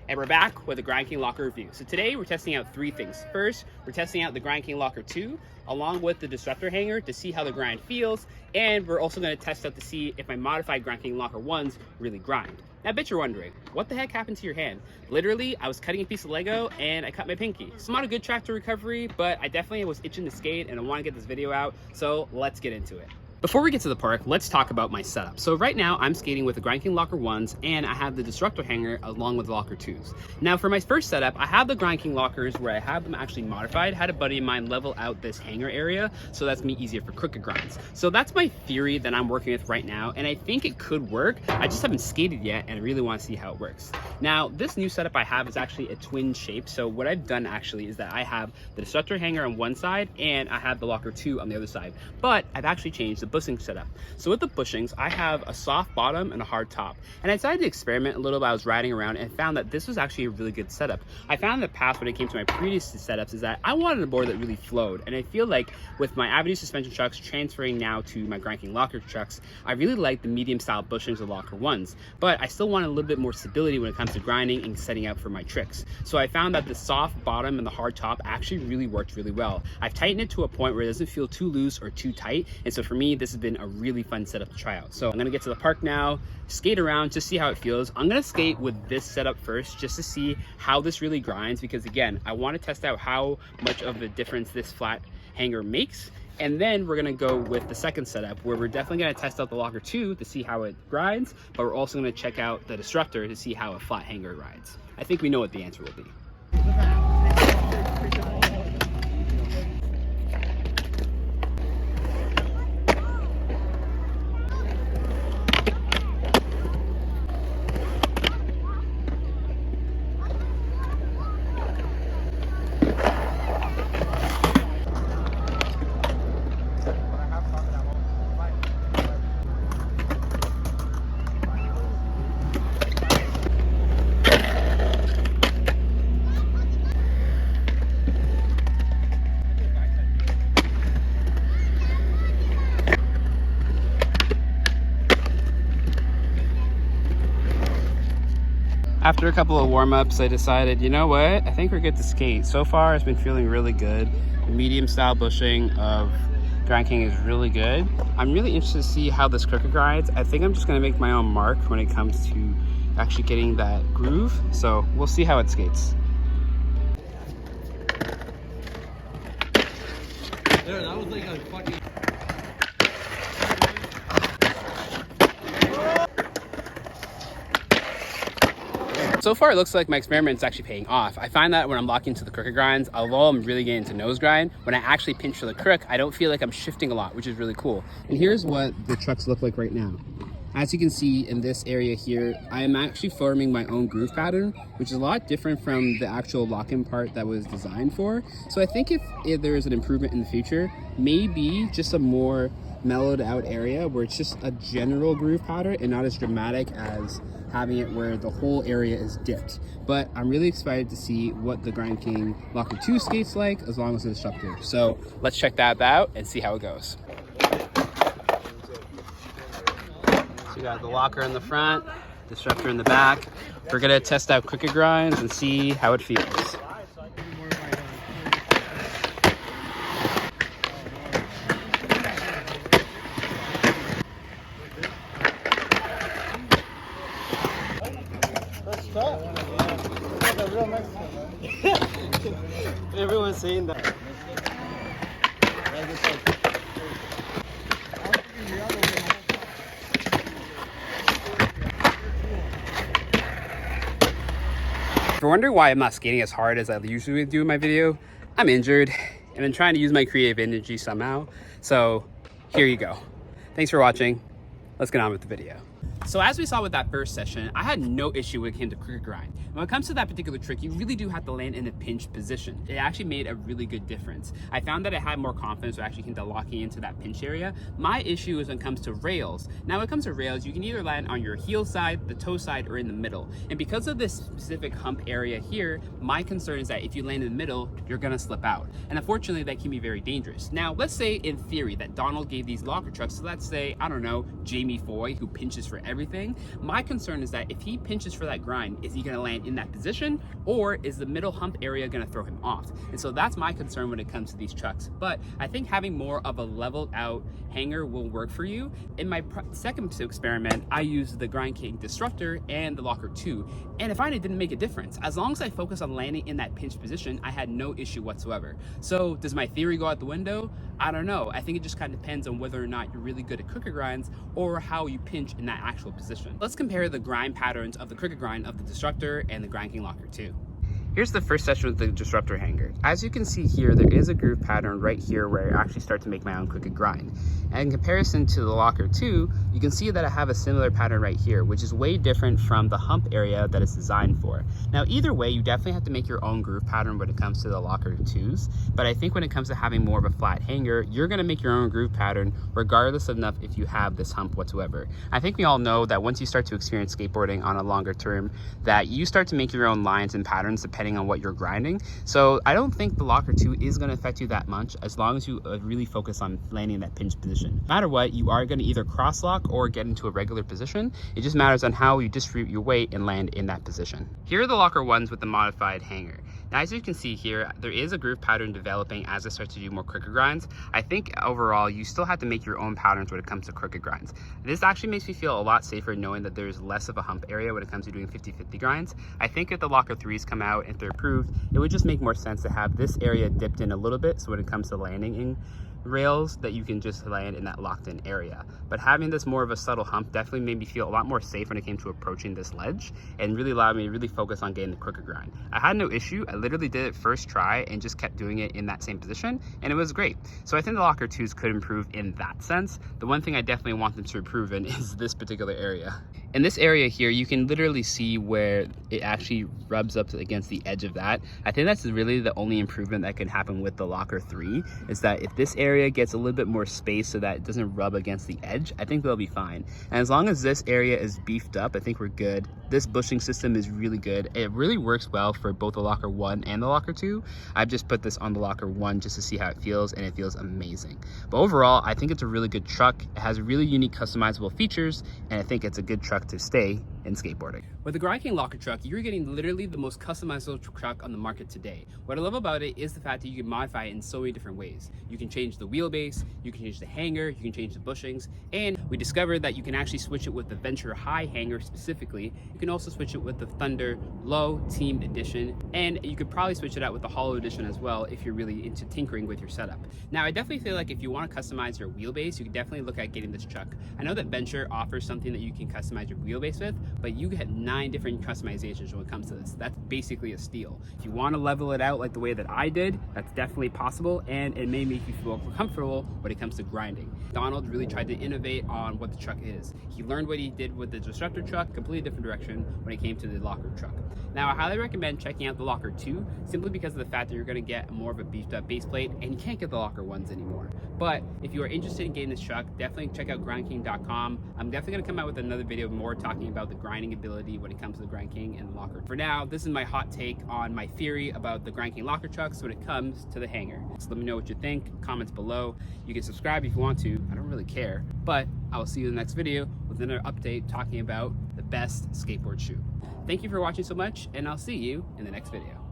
And we're back with the Grindking Locker review. So today we're testing out three things. First, we're testing out the Grindking Locker 2 along with the disruptor hanger to see how the grind feels, and we're also going to test out to see if my modified Grindking Locker 1s really grind. Now I bet you're wondering, what the heck happened to your hand? Literally, I was cutting a piece of Lego and I cut my pinky. So I'm on a good track to recovery, but I definitely was itching to skate and I want to get this video out, so let's get into it. Before we get to the park, let's talk about my setup. So right now I'm skating with the Grindking Locker 1s and I have the disruptor hanger along with the Locker 2s. Now for my first setup, I have the Grindking Lockers where I have them actually modified. I had a buddy of mine level out this hanger area, so that's me easier for crooked grinds. So that's my theory that I'm working with right now, and I think it could work. I just haven't skated yet and I really want to see how it works. Now this new setup I have is actually a twin shape. So what I've done actually is that I have the disruptor hanger on one side and I have the Locker 2 on the other side, but I've actually changed the bushing setup. So with the bushings, I have a soft bottom and a hard top. And I decided to experiment a little bit. I was riding around and found that this was actually a really good setup. I found in the past when it came to my previous setups is that I wanted a board that really flowed. And I feel like with my Avenue suspension trucks transferring now to my Grindking Locker trucks, I really like the medium style bushings of Locker 1s. But I still wanted a little bit more stability when it comes to grinding and setting out for my tricks. So I found that the soft bottom and the hard top actually really worked really well. I've tightened it to a point where it doesn't feel too loose or too tight. And so for me, this has been a really fun setup to try out. So I'm gonna get to the park now, skate around, just see how it feels. I'm gonna skate with this setup first just to see how this really grinds, because again, I want to test out how much of a difference this flat hanger makes. And then we're gonna go with the second setup where we're definitely gonna test out the Locker 2 to see how it grinds, but we're also gonna check out the disruptor to see how a flat hanger rides. I think we know what the answer will be. After a couple of warm-ups, I decided, you know what? I think we're good to skate. So far, it's been feeling really good. The medium style bushing of Grindking is really good. I'm really interested to see how this crooked grinds. I think I'm just gonna make my own mark when it comes to actually getting that groove. So we'll see how it skates. There, that was like a fucking... So far, it looks like my experiment is actually paying off. I find that when I'm locking to the crooked grinds, although I'm really getting to nose grind, when I actually pinch for the crook, I don't feel like I'm shifting a lot, which is really cool. And here's what the trucks look like right now. As you can see in this area here, I am actually forming my own groove pattern, which is a lot different from the actual lock-in part that was designed for. So I think if there is an improvement in the future, maybe just a more mellowed out area where it's just a general groove pattern and not as dramatic as having it where the whole area is dipped. But I'm really excited to see what the Grindking Locker 2 skates like as long as the disruptor. So let's check that out and see how it goes. So you got the locker in the front, disruptor in the back. We're gonna test out crooked grinds and see how it feels. Everyone's saying that. If you're wondering why I'm not skating as hard as I usually do in my video, I'm injured and I'm trying to use my creative energy somehow. So here you go. Thanks for watching. Let's get on with the video. So as we saw with that first session, I had no issue when it came to crooked grind. When it comes to that particular trick, you really do have to land in a pinch position. It actually made a really good difference. I found that I had more confidence when I actually came to locking into that pinch area. My issue is when it comes to rails. Now when it comes to rails, you can either land on your heel side, the toe side, or in the middle. And because of this specific hump area here, my concern is that if you land in the middle, you're gonna slip out. And unfortunately, that can be very dangerous. Now, let's say in theory that Donald gave these locker trucks, so let's say, I don't know, Jamie Foy, who pinches for for everything. My concern is that if he pinches for that grind, is he going to land in that position, or is the middle hump area going to throw him off? And so that's my concern when it comes to these trucks. But I think having more of a leveled out hanger will work for you. In my second experiment, I used the Grindking Disruptor and the Locker 2, and I find it didn't make a difference. As long as I focus on landing in that pinch position, I had no issue whatsoever. So does my theory go out the window? I don't know. I think it just kind of depends on whether or not you're really good at crooked grinds or how you pinch in that actual position. Let's compare the grind patterns of the crooked grind of the Disruptor and the Grindking Locker 2. Here's the first session with the Disruptor hanger. As you can see here, there is a groove pattern right here where I actually start to make my own crooked grind. And in comparison to the Locker 2, you can see that I have a similar pattern right here, which is way different from the hump area that it's designed for. Now, either way, you definitely have to make your own groove pattern when it comes to the Locker 2s, but I think when it comes to having more of a flat hanger, you're gonna make your own groove pattern regardless of if you have this hump whatsoever. I think we all know that once you start to experience skateboarding on a longer term, that you start to make your own lines and patterns depending on what you're grinding. So I don't think the Locker 2 is going to affect you that much as long as you really focus on landing in that pinch position. No matter what, you are going to either cross lock or get into a regular position. It just matters on how you distribute your weight and land in that position. Here are the Locker 1s with the modified hanger. Now, as you can see here, there is a groove pattern developing as I start to do more crooked grinds. I think overall, you still have to make your own patterns when it comes to crooked grinds. This actually makes me feel a lot safer knowing that there's less of a hump area when it comes to doing 50-50 grinds. I think if the Locker 3s come out, if they're approved, it would just make more sense to have this area dipped in a little bit, so when it comes to landing in rails, that you can just land in that locked in area. But having this more of a subtle hump definitely made me feel a lot more safe when it came to approaching this ledge, and really allowed me to really focus on getting the crooked grind. I had no issue. I literally did it first try and just kept doing it in that same position, and it was great. So I think the Locker 2s could improve in that sense. The one thing I definitely want them to improve in is this particular area. In this area here, you can literally see where it actually rubs up against the edge of that. I think that's really the only improvement that can happen with the Locker 3, is that if this area gets a little bit more space so that it doesn't rub against the edge, I think they'll be fine. And as long as this area is beefed up, I think we're good. This bushing system is really good. It really works well for both the Locker 1 and the Locker 2. I've just put this on the Locker 1 just to see how it feels, and it feels amazing. But overall, I think it's a really good truck. It has really unique customizable features, and I think it's a good truck to stay in skateboarding. With the Grindking Locker truck, you're getting literally the most customizable truck on the market today. What I love about it is the fact that you can modify it in so many different ways. You can change the wheelbase, you can change the hanger, you can change the bushings, and we discovered that you can actually switch it with the Venture High hanger specifically. You can also switch it with the Thunder Low Team Edition, and you could probably switch it out with the Hollow Edition as well if you're really into tinkering with your setup. Now, I definitely feel like if you want to customize your wheelbase, you can definitely look at getting this truck. I know that Venture offers something that you can customize your wheelbase with, but you get 9 different customizations when it comes to this. That's basically a steal. If you want to level it out like the way that I did, that's definitely possible, and it may make you feel comfortable when it comes to grinding. Donald really tried to innovate on what the truck is. He learned what he did with the Disruptor truck, completely different direction when it came to the Locker truck. Now, I highly recommend checking out the Locker 2, simply because of the fact that you're going to get more of a beefed up base plate, and you can't get the Locker 1s anymore. But if you are interested in getting this truck, definitely check out grindking.com. I'm definitely going to come out with another video more talking about the grinding ability when it comes to the Grindking and the Locker. For now, this is my hot take on my theory about the Grindking Locker trucks when it comes to the hanger. So let me know what you think, comments below. You can subscribe if you want to, I don't really care, but I will see you in the next video with another update talking about the best skateboard shoe. Thank you for watching so much, and I'll see you in the next video.